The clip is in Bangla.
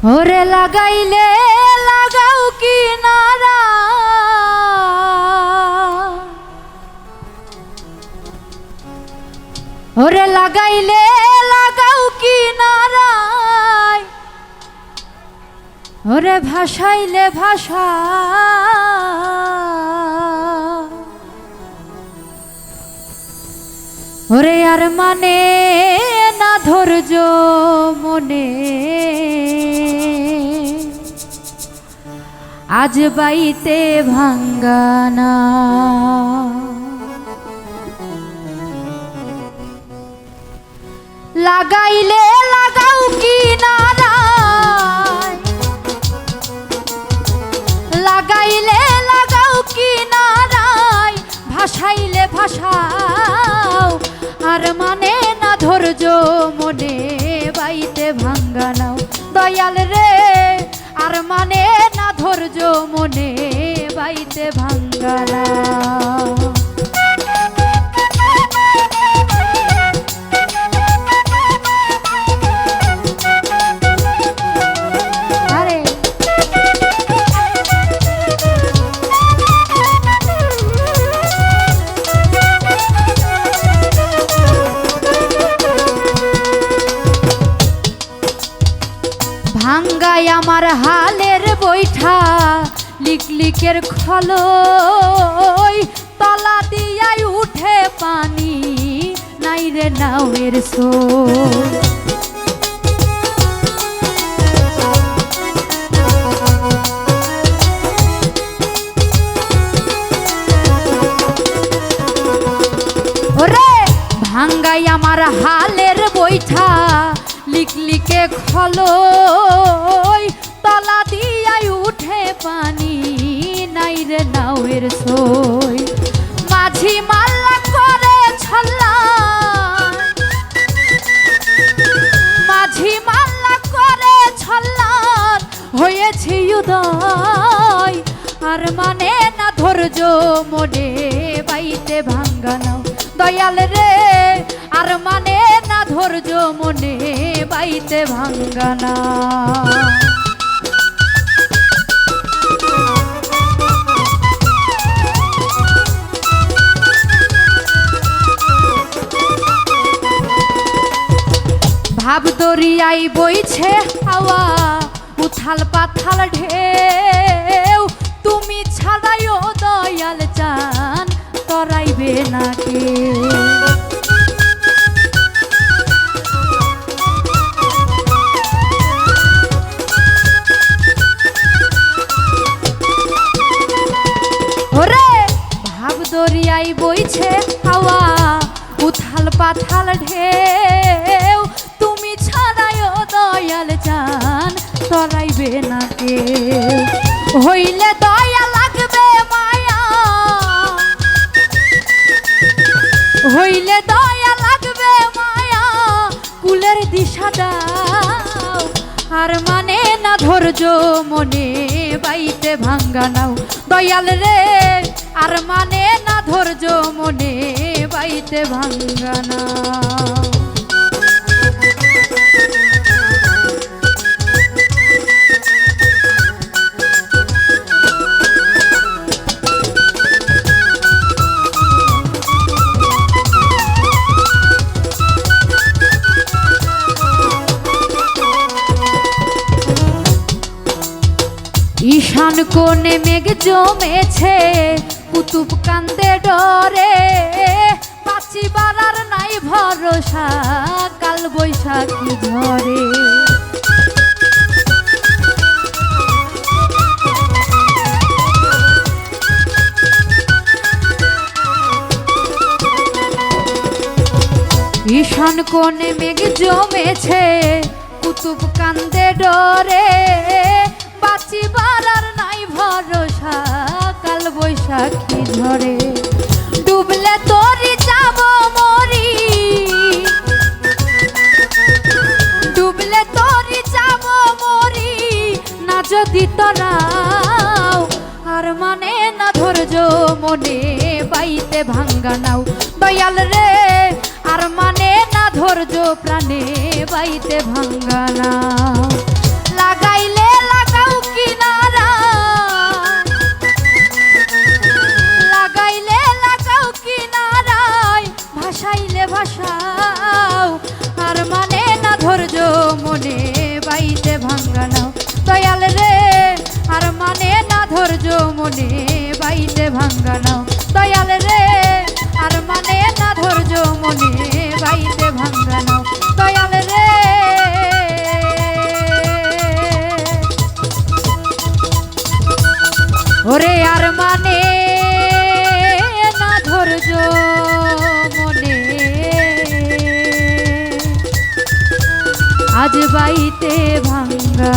ওরে লাগাইলে লাগাও কি নারা, ওরে লাগাইলে লাগাও কি নারা, ওরে ভাসাইলে ভাষা, ওরে আর মানে না ধৈর্য মনে, আজ বাইতে ভাঙ্গানা। লাগাইলে লাগাও কি নারায়, লাগাইলে লাগাও কি নারায়, ভাসাইলে ভাষাও, আর মানে না ধৈর্য মনে, বাইতে ভাঙ্গানাও। দয়াল রে আর মানে না ধৈর্য মনে, বাইতে ভাঙ্গানাও। ভাঙ্গাই আমার হালের বৈঠা, লিকলিকের খলই, তলা দিয়াই উঠে পানি, নাই রে নাওয়ের সোল। ওরে ভাঙ্গাই আমার হালের বৈঠা, লিকলিকে খলই, তলা দিয়াই উঠে পানি, নাই রে নাওয়ের সই। মাঝি মাল্লা করে ছল্লা, মাঝি মাল্লা করে ছল্লা, হয়েছি উদয়, আর মানে না ধৈর্য মনে, বাইতে ভাঙ্গানাও। দয়াল রে আর মানে না ধৈর্য মনে, বাইতে ভাঙ্গানা। ভাব দরিয়াই বইছে হাওয়া, উথাল পাথাল ঢেউ, তুমি ছাড়াইও দয়াল চান, তরাইবে না কেউ। ওরে ভাব দরিয়াই বইছে হাওয়া, উথাল পাথাল ঢেউ, তুমি ছাড়াইও দয়াল চান, তরাইবে না কেউ। হইলে দয়া লাগবে মায়া, হইলে দয়া লাগবে মায়া, কুলের দিশা দাও, আর মানে না ধৈর্য মনে, বাইতে ভাঙ্গানাও। দয়াল রে আর মানে না ধৈর্য মনে, বাইতে ভাঙ্গানাও। ঈশান কোণে মেঘ জমেছে, কুতুব কান্দে ডরে, বাঁচিবার আর নাই ভরসা, কাল বৈশাখী ঝরে। ঈশান কোণে মেঘ জমেছে, কুতুব কান্দে ডরে, বাঁচিবার আর নাই ভরসা, কাল বৈশাখী ঝরে। ডুবলে তোরি যাব মরি, ডুবলে তোরি যাব মরি, না যদি তরাও, আর মানে না ধৈর্য মনে, বাইতে ভাঙ্গানাও। দয়াল রে আর মানে না ধৈর্য প্রাণে, বাইতে ভাঙ্গানাও। লাগাই আর মানে না ধৈর্য মনে বাইতে ভাঙ্গা নাও দয়াল রে আর মানে না ধৈর্য মনে বাইতে ভাঙ্গা নাও দয়াল রে ওরে আর মানে না ধৈর্য মনে আজ বাইতে ভাঙ্গা